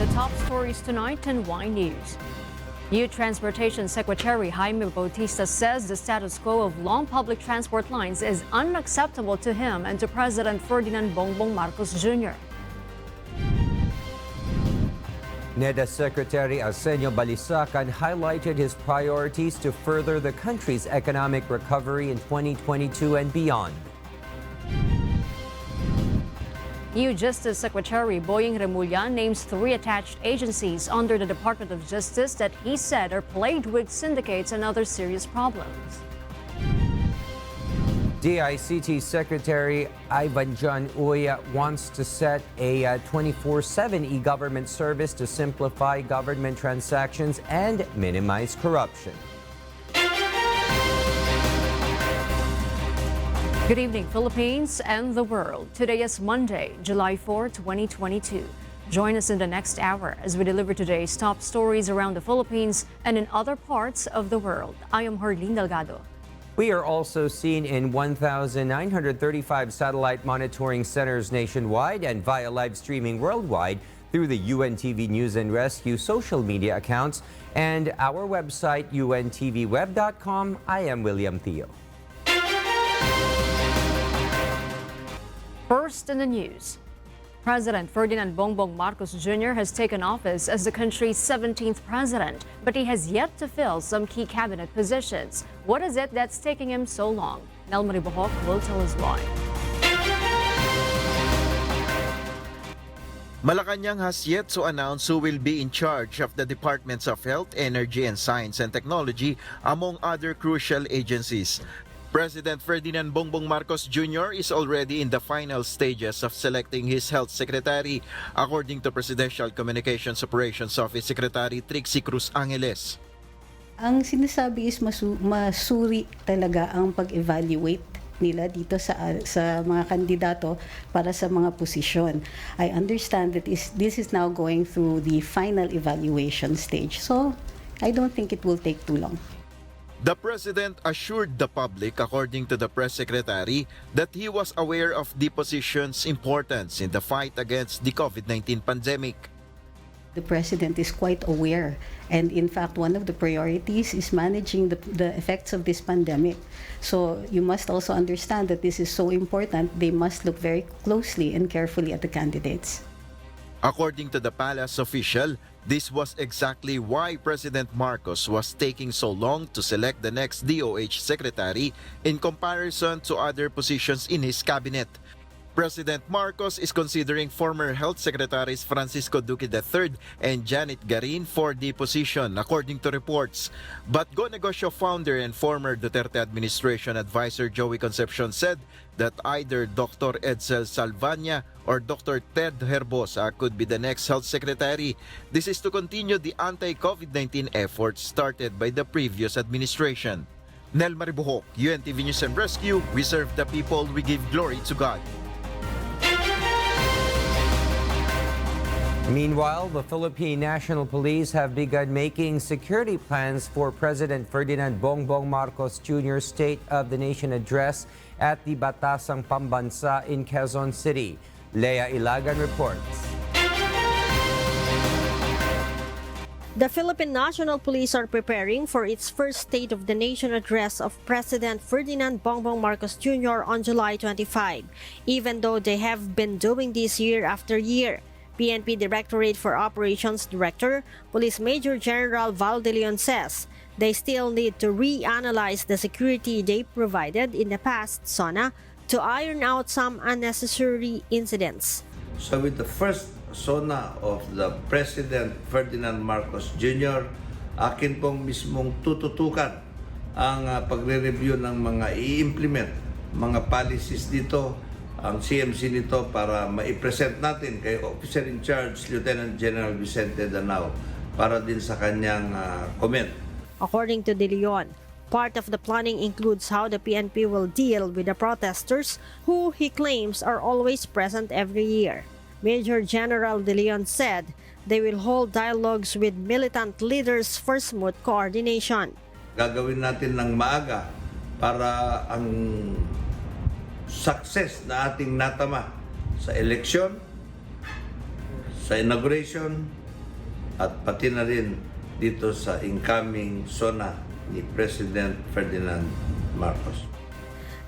the top stories tonight in Y News. New Transportation Secretary Jaime Bautista says the status quo of long public transport lines is unacceptable to him and to President Ferdinand Bongbong Marcos Jr. NEDA Secretary Arsenio Balisacan highlighted his priorities to further the country's economic recovery in 2022 and beyond. New Justice Secretary Boying Remulla names 3 attached agencies under the Department of Justice that he said are plagued with syndicates and other serious problems. DICT Secretary Ivan John Uy wants to set a 24/7 e-government service to simplify government transactions and minimize corruption. Good evening, Philippines and the world. Today is Monday, July 4, 2022. Join us in the next hour as we deliver today's top stories around the Philippines and in other parts of the world. I am Herlene Delgado. We are also seen in 1,935 satellite monitoring centers nationwide and via live streaming worldwide through the UNTV News and Rescue social media accounts and our website, untvweb.com. I am William Theo. First in the news, President Ferdinand Bongbong Marcos Jr. has taken office as the country's 17th president, but he has yet to fill some key cabinet positions. What is it that's taking him so long? Nelma Ribohok will tell us why. Malacanang has yet to announce who will be in charge of the Departments of Health, Energy and Science and Technology, among other crucial agencies. President Ferdinand Bongbong Marcos Jr. is already in the final stages of selecting his health secretary, according to Presidential Communications Operations Office Secretary Trixie Cruz Angeles. Ang sinasabi is masuri talaga ang pag-evaluate nila dito sa mga kandidato para sa mga posisyon. I understand that this is now going through the final evaluation stage. So, I don't think it will take too long. The President assured the public, according to the press secretary, that he was aware of the position's importance in the fight against the COVID-19 pandemic. The President is quite aware, and in fact, one of the priorities is managing the effects of this pandemic. So you must also understand that this is so important, they must look very closely and carefully at the candidates. According to the palace official, this was exactly why President Marcos was taking so long to select the next DOH secretary in comparison to other positions in his cabinet. President Marcos is considering former Health Secretaries Francisco Duque III and Janet Garin for the position, according to reports. But Go Negosyo founder and former Duterte administration advisor Joey Concepcion said that either Dr. Edsel Salvania or Dr. Ted Herbosa could be the next health secretary. This is to continue the anti-COVID-19 efforts started by the previous administration. Nelma Ribohok, UNTV News and Rescue. We serve the people, we give glory to God. Meanwhile, the Philippine National Police have begun making security plans for President Ferdinand Bongbong Marcos Jr.'s State of the Nation address at the Batasang Pambansa in Quezon City. Lea Ilagan reports. The Philippine National Police are preparing for its first State of the Nation address of President Ferdinand Bongbong Marcos Jr. on July 25, even though they have been doing this year after year. PNP Directorate for Operations Director, Police Major General Val de Leon says they still need to reanalyze the security they provided in the past SONA to iron out some unnecessary incidents. So with the first SONA of the President Ferdinand Marcos Jr., akin pong mismong tututukan ang pagre-review ng mga i-implement, mga policies dito, ang CMC nito para ma-present natin kay Officer in Charge, Lieutenant General Vicente Danao, para din sa kanyang comment. According to De Leon, part of the planning includes how the PNP will deal with the protesters who he claims are always present every year. Major General De Leon said they will hold dialogues with militant leaders for smooth coordination. Gagawin natin ng maaga para ang success na ating natama sa eleksyon, sa inauguration, at pati na rin dito sa incoming SONA ni President Ferdinand Marcos.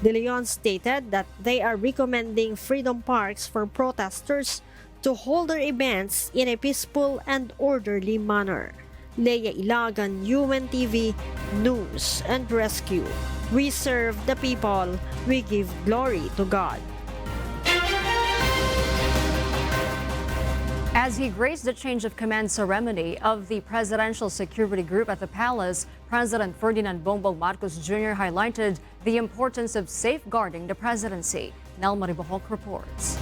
De Leon stated that they are recommending freedom parks for protesters to hold their events in a peaceful and orderly manner. Leia Ilagan, UNTV, News and Rescue. We serve the people, we give glory to God. As he graced the change of command ceremony of the Presidential Security Group at the Palace, President Ferdinand Bongbong Marcos Jr. highlighted the importance of safeguarding the presidency. Nel Maribohok reports.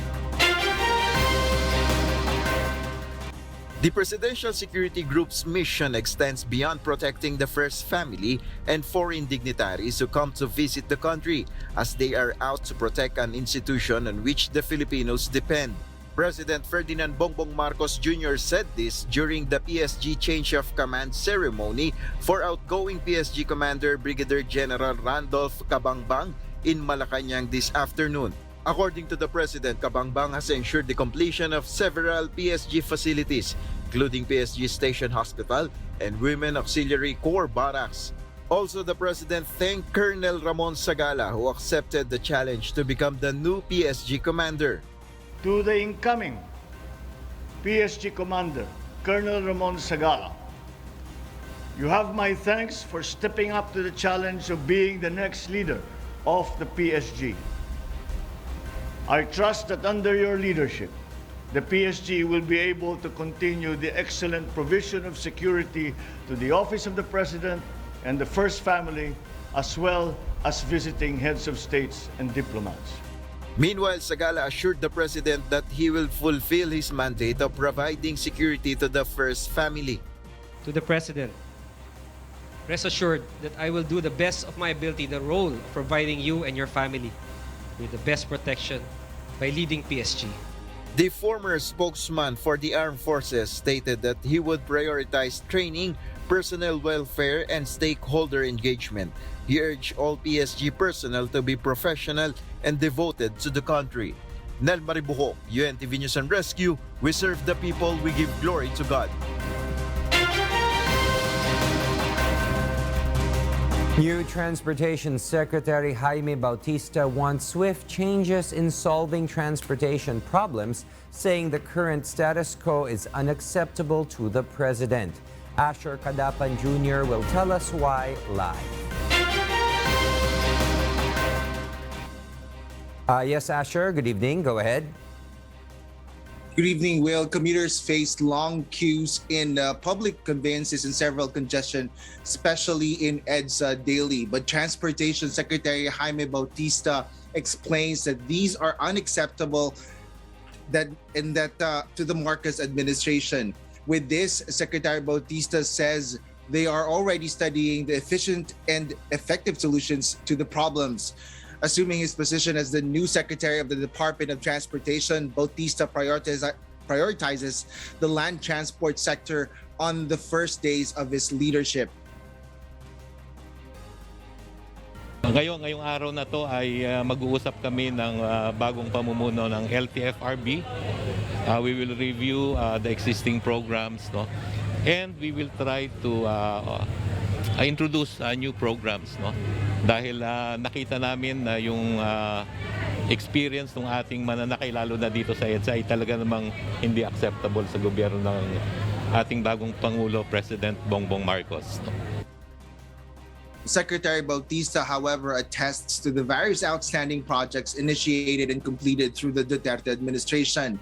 The Presidential Security Group's mission extends beyond protecting the first family and foreign dignitaries who come to visit the country, as they are out to protect an institution on which the Filipinos depend. President Ferdinand Bongbong Marcos Jr. said this during the PSG change of command ceremony for outgoing PSG Commander Brigadier General Randolph Cabangbang in Malacanang this afternoon. According to the President, Cabangbang has ensured the completion of several PSG facilities, including PSG Station Hospital and Women Auxiliary Corps Barracks. Also, the President thanked Colonel Ramon Sagala, who accepted the challenge to become the new PSG Commander. To the incoming PSG Commander, Colonel Ramon Sagala, you have my thanks for stepping up to the challenge of being the next leader of the PSG. I trust that under your leadership, the PSG will be able to continue the excellent provision of security to the office of the President and the First Family, as well as visiting heads of states and diplomats. Meanwhile, Sagala assured the President that he will fulfill his mandate of providing security to the First Family. To the President, rest assured that I will do the best of my ability the role of providing you and your family with the best protection by leading PSG. The former spokesman for the armed forces stated that he would prioritize training, personnel welfare, and stakeholder engagement. He urged all PSG personnel to be professional and devoted to the country. Nel Maribuho, UNTV News and Rescue, we serve the people, we give glory to God. New Transportation Secretary Jaime Bautista wants swift changes in solving transportation problems, saying the current status quo is unacceptable to the President. Asher Kadapan Jr. will tell us why live. Yes, Asher, good evening. Go ahead. Good evening, Will. Commuters faced long queues in public conveyances and several congestion, especially in EDSA daily. But Transportation Secretary Jaime Bautista explains that these are unacceptable to the Marcos administration. With this, Secretary Bautista says they are already studying the efficient and effective solutions to the problems. Assuming his position as the new Secretary of the Department of Transportation, Bautista prioritizes the land transport sector on the first days of his leadership. Ngayong araw na to ay mag-uusap kami ng bagong pamumuno ng LTFRB. We will review the existing programs, no? And we will try to introduce new programs, no? Dahil nakita namin na yung experience ng ating mananakay lalo na dito sa EDSA ay talaga namang hindi acceptable sa gobyerno ng ating bagong Pangulo, President Bongbong Marcos, no? Secretary Bautista, however, attests to the various outstanding projects initiated and completed through the Duterte administration.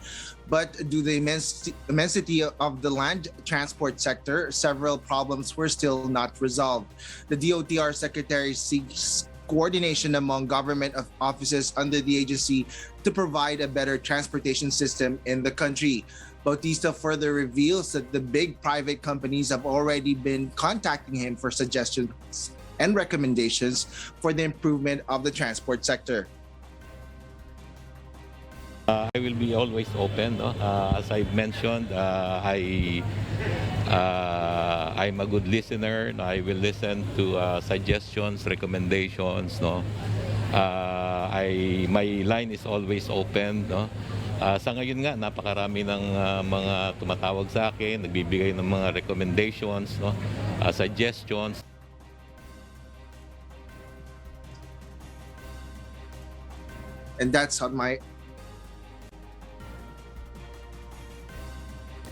But due to the immensity of the land transport sector, several problems were still not resolved. The DOTR Secretary seeks coordination among government offices under the agency to provide a better transportation system in the country. Bautista further reveals that the big private companies have already been contacting him for suggestions and recommendations for the improvement of the transport sector. I will be always open, no? As I mentioned, I'm a good listener. I will listen to suggestions, recommendations, no? My line is always open, no? Sa ngayon nga, napakarami ng mga tumatawag sa akin, nagbibigay ng mga recommendations, no? Suggestions. And that's on my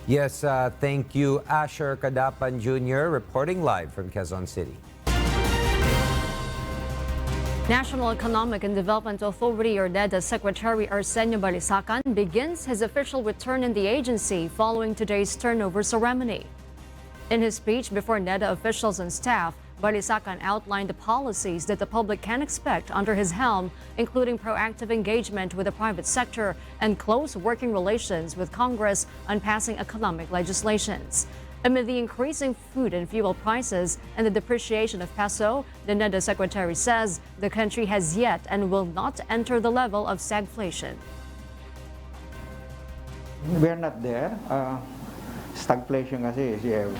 Yes, thank you, Asher Kadapan Jr., reporting live from Quezon City. National Economic and Development Authority or NEDA Secretary Arsenio Balisacan begins his official return in the agency following today's turnover ceremony. In his speech before NEDA officials and staff, Balisacan outlined the policies that the public can expect under his helm, including proactive engagement with the private sector and close working relations with Congress on passing economic legislations. Amid the increasing food and fuel prices and the depreciation of peso, the NEDA secretary says the country has yet and will not enter the level of stagflation. We're not there. Stagflation kasi is you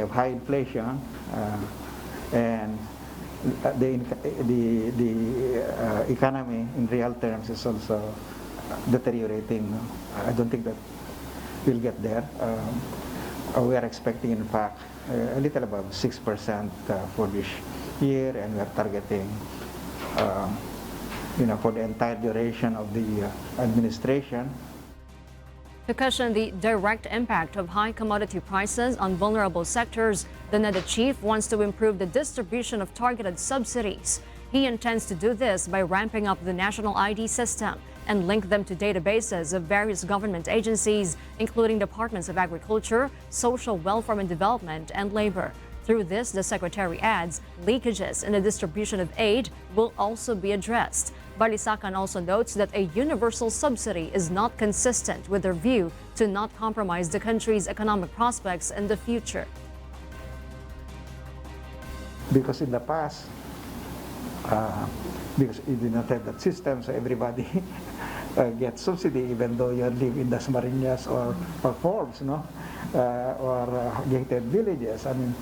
have high inflation and the economy in real terms is also deteriorating. I don't think that we'll get there. We are expecting, in fact, a little above 6% for this year, and we are targeting, for the entire duration of the administration. To cushion the direct impact of high commodity prices on vulnerable sectors, the NEDA chief wants to improve the distribution of targeted subsidies. He intends to do this by ramping up the national ID system and link them to databases of various government agencies, including departments of agriculture, social welfare and development, and labor. Through this, the secretary adds, leakages in the distribution of aid will also be addressed. Balisacan also notes that a universal subsidy is not consistent with their view to not compromise the country's economic prospects in the future. Because in the past, because you did not have that system, so everybody gets subsidy even though you live in Dasmariñas or Forbes, or gated villages. I mean,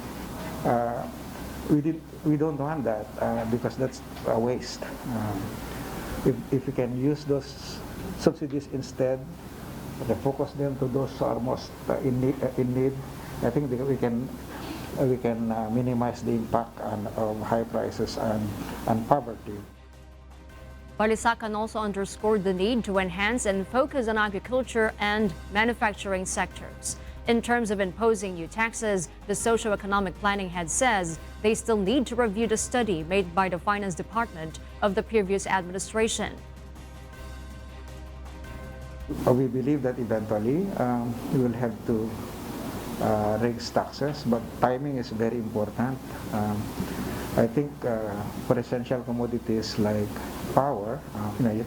we don't want that because that's a waste. If we can use those subsidies instead, focus them to those who are most in need, I think we can minimize the impact of high prices and poverty. Balisacan also underscored the need to enhance and focus on agriculture and manufacturing sectors. In terms of imposing new taxes, the socio-economic planning head says they still need to review the study made by the Finance Department of the previous administration. We believe that eventually we will have to raise taxes, but timing is very important. I think for essential commodities like power, you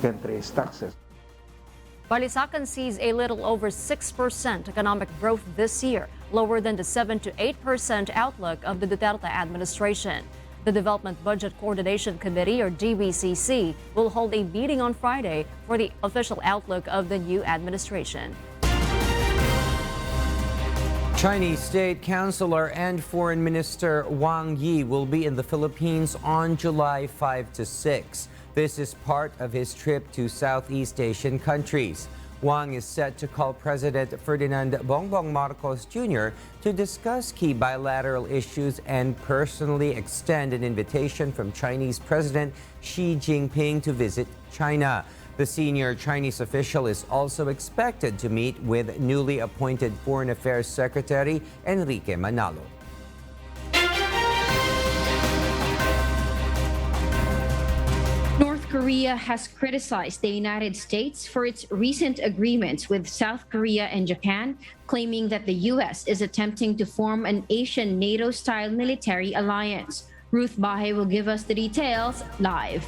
can't raise taxes. Balisacan sees a little over 6% economic growth this year, lower than the 7 to 8% outlook of the Duterte administration. The Development Budget Coordination Committee, or DBCC, will hold a meeting on Friday for the official outlook of the new administration. Chinese State Councilor and Foreign Minister Wang Yi will be in the Philippines on July 5 to 6. This is part of his trip to Southeast Asian countries. Wang is set to call President Ferdinand Bongbong Marcos Jr. to discuss key bilateral issues and personally extend an invitation from Chinese President Xi Jinping to visit China. The senior Chinese official is also expected to meet with newly appointed Foreign Affairs Secretary Enrique Manalo. North Korea has criticized the United States for its recent agreements with South Korea and Japan, claiming that the U.S. is attempting to form an Asian NATO-style military alliance. Ruth Bahe will give us the details live.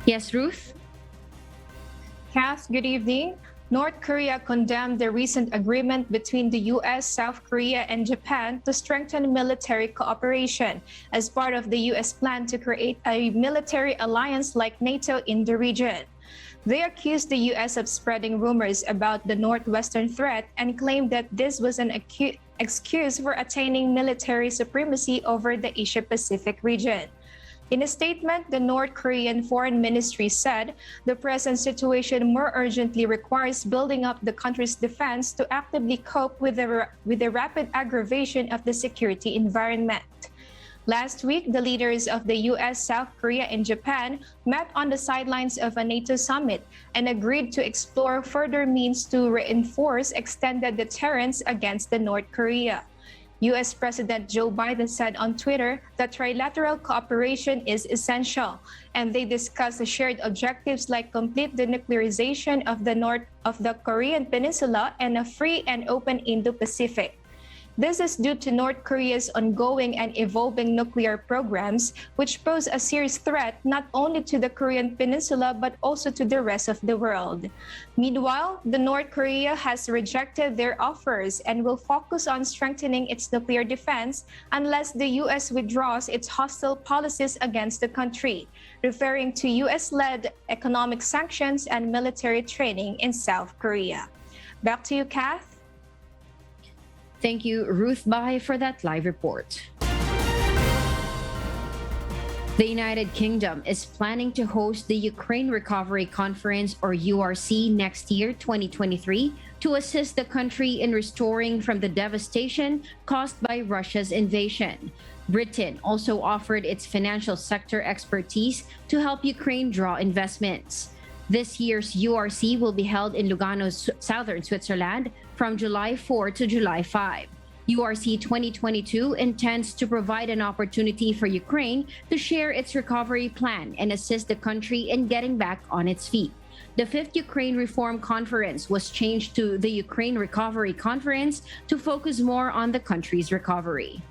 Yes, Ruth? Kath, good evening. North Korea condemned the recent agreement between the U.S., South Korea, and Japan to strengthen military cooperation as part of the U.S. plan to create a military alliance like NATO in the region. They accused the U.S. of spreading rumors about the Northwestern threat and claimed that this was an excuse for attaining military supremacy over the Asia-Pacific region. In a statement, the North Korean Foreign Ministry said the present situation more urgently requires building up the country's defense to actively cope with the rapid aggravation of the security environment. Last week, the leaders of the U.S., South Korea, and Japan met on the sidelines of a NATO summit and agreed to explore further means to reinforce extended deterrence against the North Korea. U.S. President Joe Biden said on Twitter that trilateral cooperation is essential, and they discussed the shared objectives like complete denuclearization of the Korean Peninsula and a free and open Indo-Pacific. This is due to North Korea's ongoing and evolving nuclear programs, which pose a serious threat not only to the Korean Peninsula but also to the rest of the world. Meanwhile, the North Korea has rejected their offers and will focus on strengthening its nuclear defense unless the U.S. withdraws its hostile policies against the country, referring to U.S.-led economic sanctions and military training in South Korea. Back to you, Kath. Thank you, Ruth Bahay, for that live report. The United Kingdom is planning to host the Ukraine Recovery Conference, or URC, next year, 2023, to assist the country in restoring from the devastation caused by Russia's invasion. Britain also offered its financial sector expertise to help Ukraine draw investments. This year's URC will be held in Lugano, southern Switzerland, from July 4 to July 5. URC 2022 intends to provide an opportunity for Ukraine to share its recovery plan and assist the country in getting back on its feet. The 5th Ukraine Reform Conference was changed to the Ukraine Recovery Conference to focus more on the country's recovery.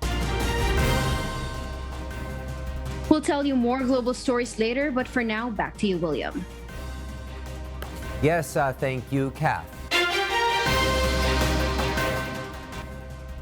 We'll tell you more global stories later, but for now, back to you, William. Yes, thank you, Kath.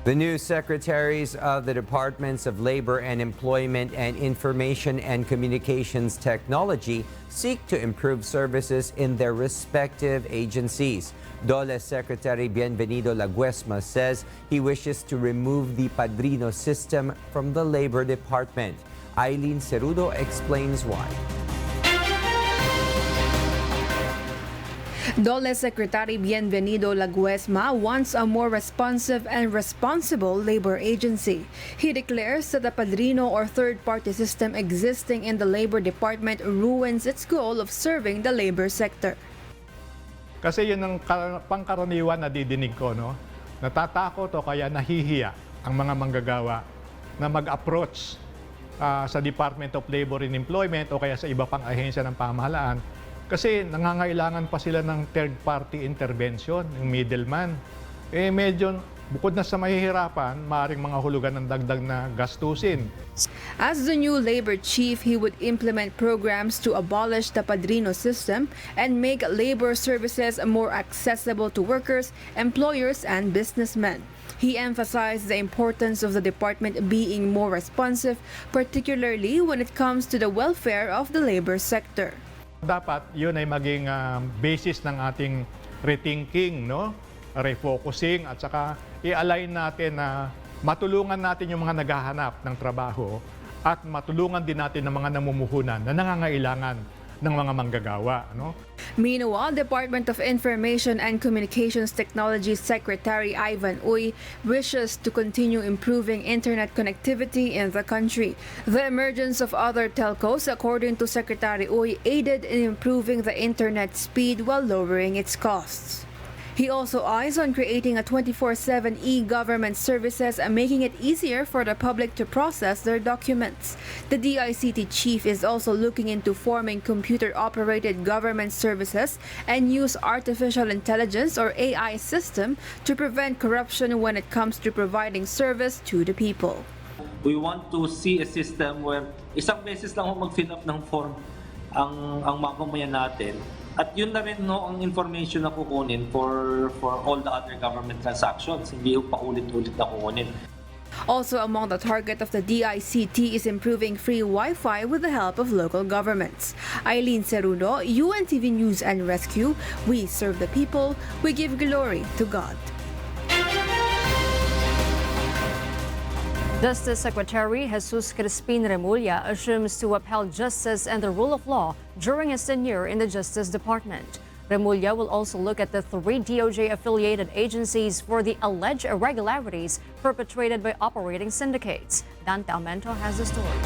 The new secretaries of the Departments of Labor and Employment and Information and Communications Technology seek to improve services in their respective agencies. DOLE Secretary Bienvenido Laguesma says he wishes to remove the padrino system from the Labor Department. Eileen Cerudo explains why. DOLE Secretary Bienvenido Laguesma wants a more responsive and responsible labor agency. He declares that the padrino or third-party system existing in the Labor Department ruins its goal of serving the labor sector. Kasi yun ang pangkaraniwan na didinig ko, no? Natatakot o kaya nahihiya ang mga manggagawa na mag-approach sa Department of Labor and Employment o kaya sa iba pang ahensya ng pamahalaan. Kasi nangangailangan pa sila ng third-party intervention, yung middleman. Medyo bukod na sa mahihirapan, maaaring mga hulugan ng dagdag na gastusin. As the new labor chief, he would implement programs to abolish the padrino system and make labor services more accessible to workers, employers, and businessmen. He emphasized the importance of the department being more responsive, particularly when it comes to the welfare of the labor sector. Dapat yun ay maging basis ng ating rethinking, no? Refocusing at saka i-align natin na matulungan natin yung mga naghahanap ng trabaho at matulungan din natin ng mga namumuhunan na nangangailangan ng mga manggagawa, no? Meanwhile, Department of Information and Communications Technology Secretary Ivan Uy wishes to continue improving internet connectivity in the country. The emergence of other telcos, according to Secretary Uy, aided in improving the internet speed while lowering its costs. He also eyes on creating a 24/7 e-government services and making it easier for the public to process their documents. The DICT chief is also looking into forming computer-operated government services and use artificial intelligence or AI system to prevent corruption when it comes to providing service to the people. We want to see a system where isang beses lang mag-fill up ng form ang mamamayan natin. At yun na rin no, ang information na kukunin for all the other government transactions. Hindi yung paulit-ulit na kukunin. Also among the target of the DICT is improving free Wi-Fi with the help of local governments. Eileen Cerudo, UNTV News and Rescue. We serve the people. We give glory to God. Justice Secretary Jesus Crispin Remulla assumes to upheld justice and the rule of law during his tenure in the Justice Department. Remulla will also look at the 3 DOJ-affiliated agencies for the alleged irregularities perpetrated by operating syndicates. Dante Almento has the story.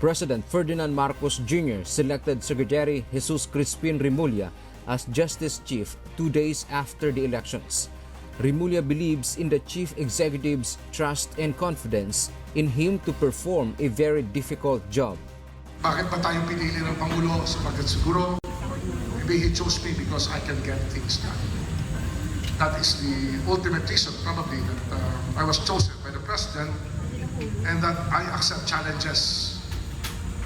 President Ferdinand Marcos Jr. selected Secretary Jesus Crispin Remulla as Justice Chief 2 days after the elections. Remulla believes in the Chief Executive's trust and confidence in him to perform a very difficult job. Bakit ba tayo pinili ng Pangulo? Sapagkat siguro, maybe he chose me because I can get things done. That is the ultimate reason, probably, that I was chosen by the President and that I accept challenges.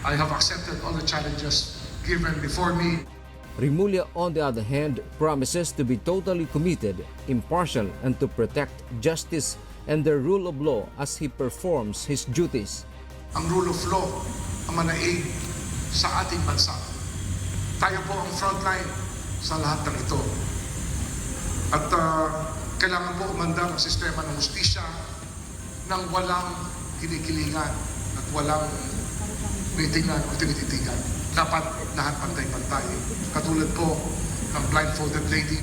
I have accepted all the challenges given before me. Remulla, on the other hand, promises to be totally committed, impartial, and to protect justice and the rule of law as he performs his duties. Ang rule of law ang manaig sa ating bansa. Tayo po ang frontline sa lahat ng ito. At kailangan po umandar ang sistema ng hustisya nang walang kinikilingan at walang tinitingnan o tinititigan. Dapat lahat pantay-pantay. Katulad po ng blindfolded lady.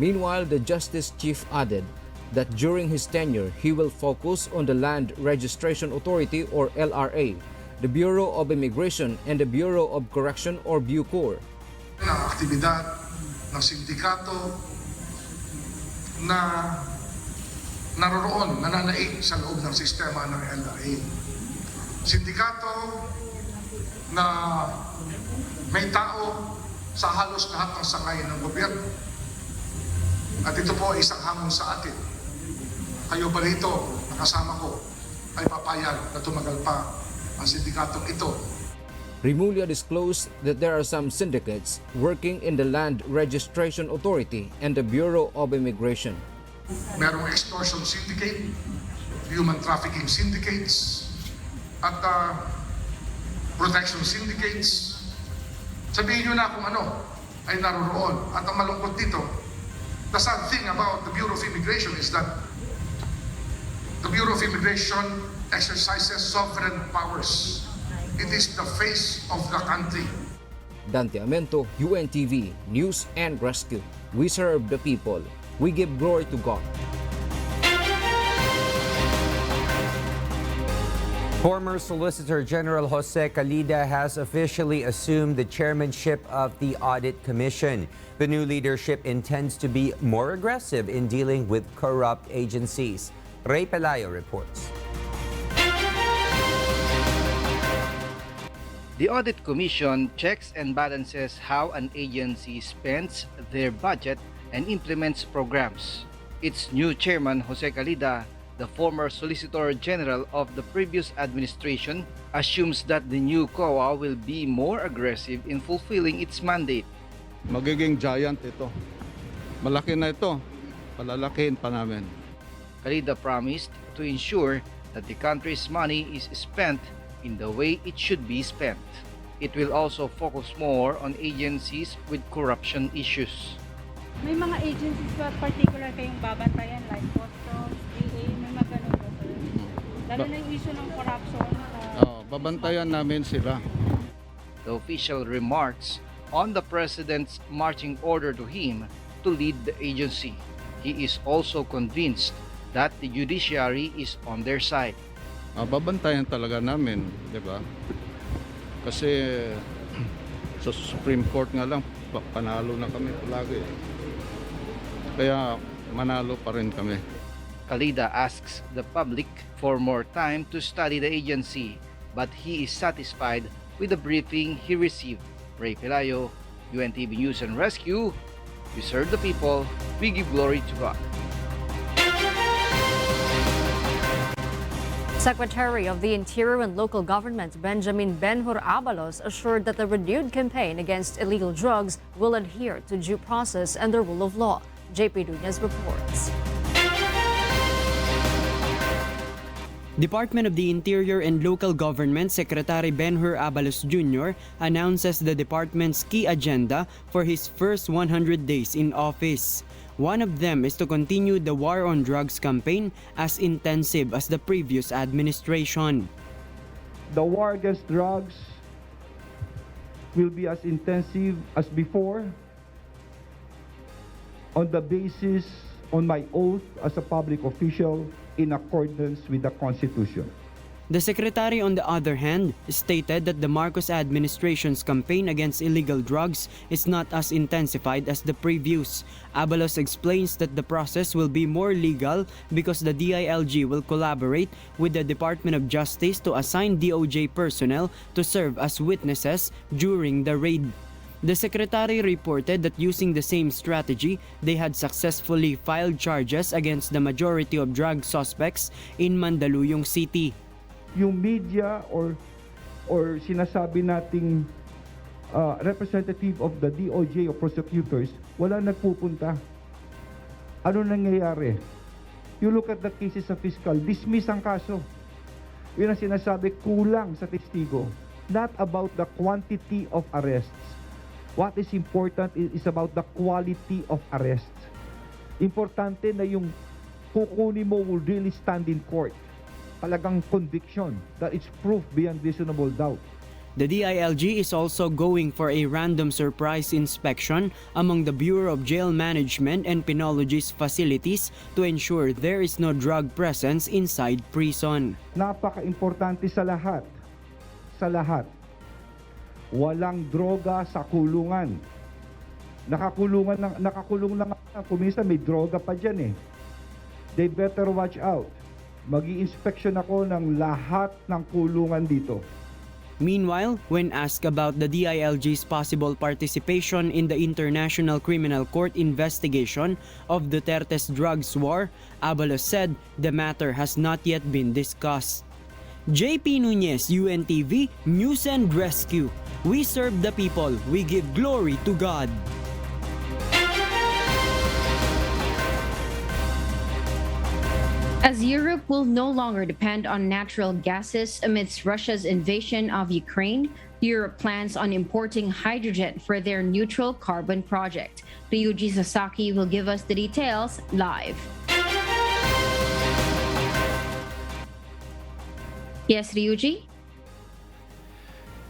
Meanwhile, the Justice Chief added that during his tenure, he will focus on the Land Registration Authority or LRA, the Bureau of Immigration, and the Bureau of Correction or BUCOR. Ang aktibidad ng sindikato na naroroon, nananaig sa loob ng sistema ng LRA. Sindikato na may tao sa halos lahat ng sangay ng gobyerno. At ito po ay isang hamon sa atin. Kayo ba rito, nakasama ko, ay papayag na tumagal pa ang sindikatong ito. Remulla disclosed that there are some syndicates working in the Land Registration Authority and the Bureau of Immigration. Merong extortion syndicate, human trafficking syndicates, at protection syndicates. Sabihin nyo na kung ano ay naroroon. At ang malungkot dito, the sad thing about the Bureau of Immigration is that the Bureau of Immigration exercises sovereign powers. It is the face of the country. Dante Almento, UNTV, News and Rescue. We serve the people. We give glory to God. Former Solicitor General Jose Calida has officially assumed the chairmanship of the Audit Commission. The new leadership intends to be more aggressive in dealing with corrupt agencies. Ray Pelayo reports. The Audit Commission checks and balances how an agency spends their budget and implements programs. Its new chairman, Jose Calida, the former Solicitor General of the previous administration, assumes that the new COA will be more aggressive in fulfilling its mandate. Magiging giant ito. Malaki na ito. Palalakihin pa namin. Calida promised to ensure that the country's money is spent in the way it should be spent. It will also focus more on agencies with corruption issues. May mga agencies ba particular kayong babantayan like customs, AA, may mga ganun ba, sir? Lalo na yung issue ng corruption. Babantayan namin sila. The official remarks on the president's marching order to him to lead the agency. He is also convinced that the judiciary is on their side. Babantayan talaga namin, di ba? Kasi sa Supreme Court nga lang, panalo na kami palagi. Kaya manalo pa rin kami. Calida asks the public for more time to study the agency, but he is satisfied with the briefing he received. Ray Pelayo, UNTV News and Rescue. We serve the people, we give glory to God. Secretary of the Interior and Local Government Benjamin Benhur Abalos assured that the renewed campaign against illegal drugs will adhere to due process and the rule of law. JP Nunez reports. Department of the Interior and Local Government Secretary Benhur Abalos Jr. announces the department's key agenda for his first 100 days in office. One of them is to continue the war on drugs campaign as intensive as the previous administration. The war against drugs will be as intensive as before on the basis on my oath as a public official in accordance with the Constitution. The secretary, on the other hand, stated that the Marcos administration's campaign against illegal drugs is not as intensified as the previous. Abalos explains that the process will be more legal because the DILG will collaborate with the Department of Justice to assign DOJ personnel to serve as witnesses during the raid. The secretary reported that using the same strategy, they had successfully filed charges against the majority of drug suspects in Mandaluyong City. Yung media or sinasabi nating representative of the DOJ o prosecutors, wala nagpupunta. Ano nangyayari? You look at the cases sa fiscal, dismiss ang kaso. Yun ang sinasabi, kulang sa testigo. Not about the quantity of arrests. What is important is about the quality of arrests. Importante na yung kukunin mo will really stand in court. Talagang conviction, that it's proof beyond reasonable doubt. The DILG is also going for a random surprise inspection among the Bureau of Jail Management and Penology's facilities to ensure there is no drug presence inside prison. Napaka-importante sa lahat. Walang droga sa kulungan. Nakakulong lang kung minsan may droga pa dyan eh. They better watch out. Mag-i-inspection ako ng lahat ng kulungan dito. Meanwhile, when asked about the DILG's possible participation in the International Criminal Court investigation of Duterte's drugs war, Abalos said the matter has not yet been discussed. JP Nunez, UNTV, News and Rescue. We serve the people, we give glory to God. As Europe will no longer depend on natural gases amidst Russia's invasion of Ukraine, Europe plans on importing hydrogen for their neutral carbon project. Ryuji Sasaki will give us the details live. Yes, Ryuji?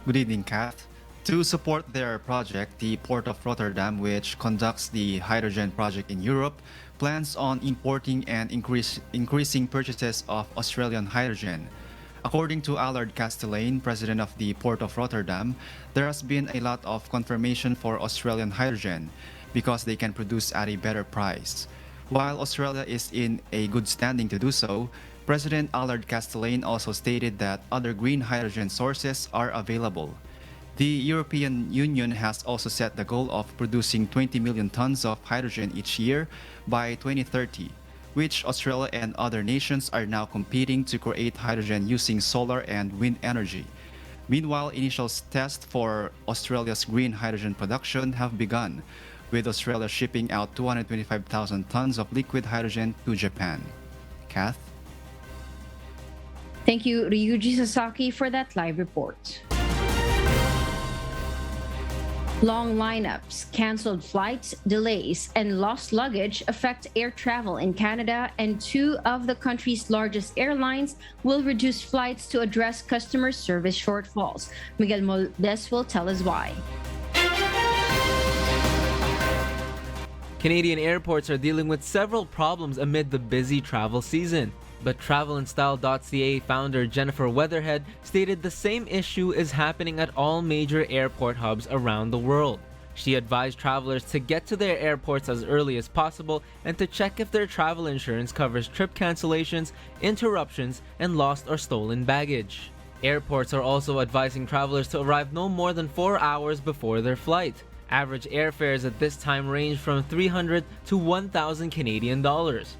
Good evening, Kath. To support their project, the Port of Rotterdam, which conducts the hydrogen project in Europe, plans on importing and increasing purchases of Australian hydrogen. According to Allard Castellane, president of the Port of Rotterdam, there has been a lot of confirmation for Australian hydrogen because they can produce at a better price. While Australia is in a good standing to do so, President Allard Castellane also stated that other green hydrogen sources are available. The European Union has also set the goal of producing 20 million tons of hydrogen each year by 2030, which Australia and other nations are now competing to create hydrogen using solar and wind energy. Meanwhile, initial tests for Australia's green hydrogen production have begun, with Australia shipping out 225,000 tons of liquid hydrogen to Japan. Kath? Thank you, Ryuji Sasaki, for that live report. Long lineups, canceled flights, delays, and lost luggage affect air travel in Canada, and two of the country's largest airlines will reduce flights to address customer service shortfalls. Miguel Moldes will tell us why. Canadian airports are dealing with several problems amid the busy travel season. But TravelandStyle.ca founder Jennifer Weatherhead stated the same issue is happening at all major airport hubs around the world. She advised travelers to get to their airports as early as possible and to check if their travel insurance covers trip cancellations, interruptions, and lost or stolen baggage. Airports are also advising travelers to arrive no more than 4 hours before their flight. Average airfares at this time range from $300 to $1,000 Canadian dollars.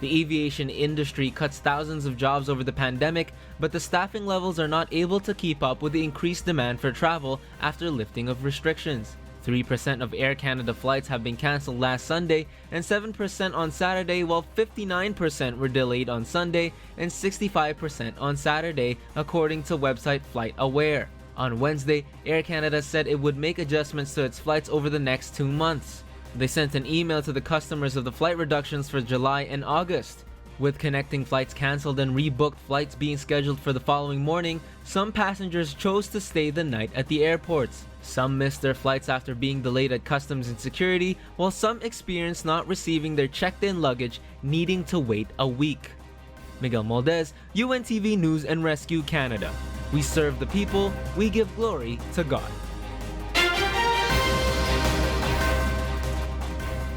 The aviation industry cuts thousands of jobs over the pandemic, but the staffing levels are not able to keep up with the increased demand for travel after lifting of restrictions. 3% of Air Canada flights have been cancelled last Sunday and 7% on Saturday, while 59% were delayed on Sunday and 65% on Saturday, according to website FlightAware. On Wednesday, Air Canada said it would make adjustments to its flights over the next 2 months. They sent an email to the customers of the flight reductions for July and August. With connecting flights canceled and rebooked flights being scheduled for the following morning, some passengers chose to stay the night at the airports. Some missed their flights after being delayed at customs and security, while some experienced not receiving their checked-in luggage, needing to wait a week. Miguel Moldez, UNTV News and Rescue Canada. We serve the people, we give glory to God.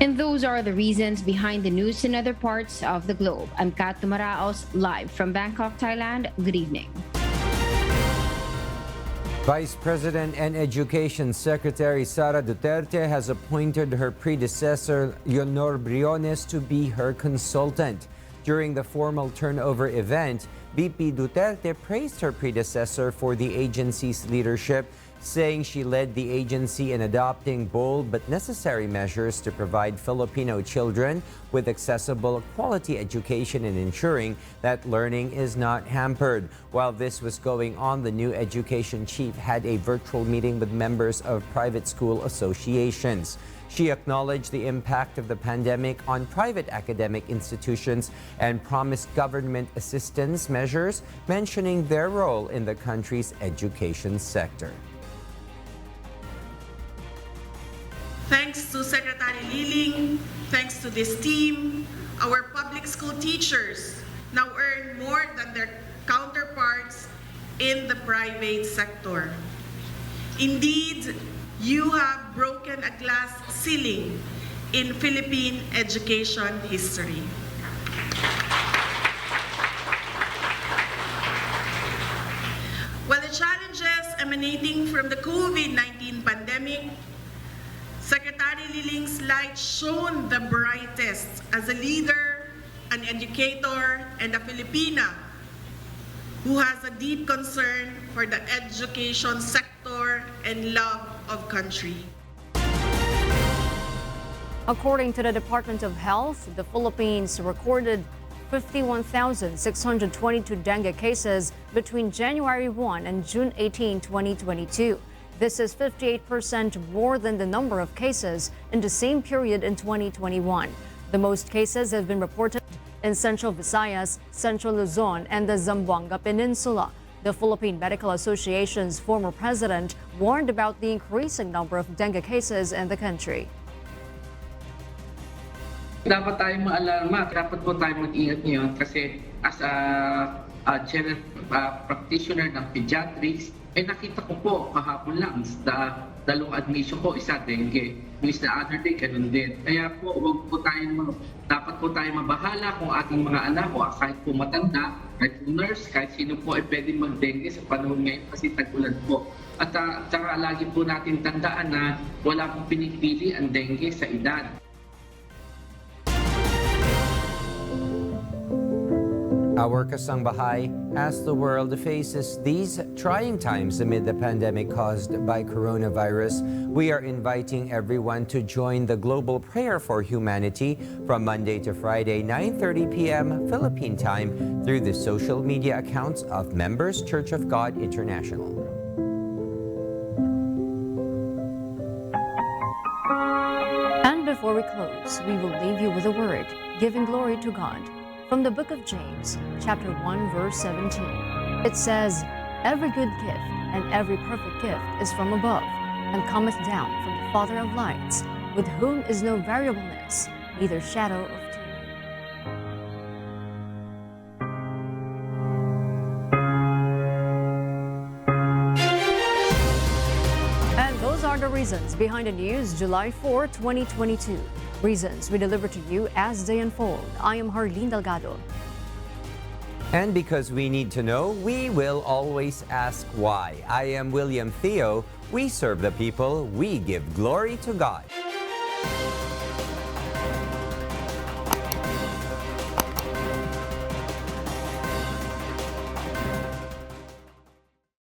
And those are the reasons behind the news in other parts of the globe. I'm Kat Tumaraos, live from Bangkok, Thailand. Good evening. Vice President and Education Secretary Sara Duterte has appointed her predecessor, Leonor Briones, to be her consultant. During the formal turnover event, VP Duterte praised her predecessor for the agency's leadership, saying she led the agency in adopting bold but necessary measures to provide Filipino children with accessible, quality education and ensuring that learning is not hampered. While this was going on, the new education chief had a virtual meeting with members of private school associations. She acknowledged the impact of the pandemic on private academic institutions and promised government assistance measures, mentioning their role in the country's education sector. Thanks to Secretary Liling, thanks to this team, our public school teachers now earn more than their counterparts in the private sector. Indeed, you have broken a glass ceiling in Philippine education history. While the challenges emanating from the COVID-19 pandemic, Secretary Liling's light shone the brightest as a leader, an educator, and a Filipina who has a deep concern for the education sector and love of country. According to the Department of Health, the Philippines recorded 51,622 dengue cases between January 1 and June 18, 2022. This is 58% more than the number of cases in the same period in 2021. The most cases have been reported in Central Visayas, Central Luzon, and the Zamboanga Peninsula. The Philippine Medical Association's former president warned about the increasing number of dengue cases in the country. Dapat tayong maalarma, dapat po tayo mag-ingat ngayon kasi as a general practitioner ng pediatrics, nakita ko po kahapon lang sa dalawang admission ko, isa dengue. Yung the other day, ganun din. Kaya po, dapat po tayo mabahala kung ating mga anak o kahit po matanda, kahit po nurse, kahit sino po ay pwedeng mag-dengue sa panahon ngayon kasi tag-ulan po. At saka lagi po natin tandaan na wala pong pinipili ang dengue sa edad. Our Kasangbahay, as the world faces these trying times amid the pandemic caused by coronavirus, we are inviting everyone to join the global prayer for humanity from Monday to Friday, 9:30 p.m. Philippine time through the social media accounts of Members Church of God International. And before we close, we will leave you with a word, giving glory to God. From the book of James, chapter 1, verse 17, it says, "Every good gift and every perfect gift is from above, and cometh down from the Father of lights, with whom is no variableness, neither shadow of turning." And those are the reasons behind the news, July 4, 2022. Reasons we deliver to you as they unfold. I am Harleen Delgado. And because we need to know, we will always ask why. I am William Theo. We serve the people. We give glory to God.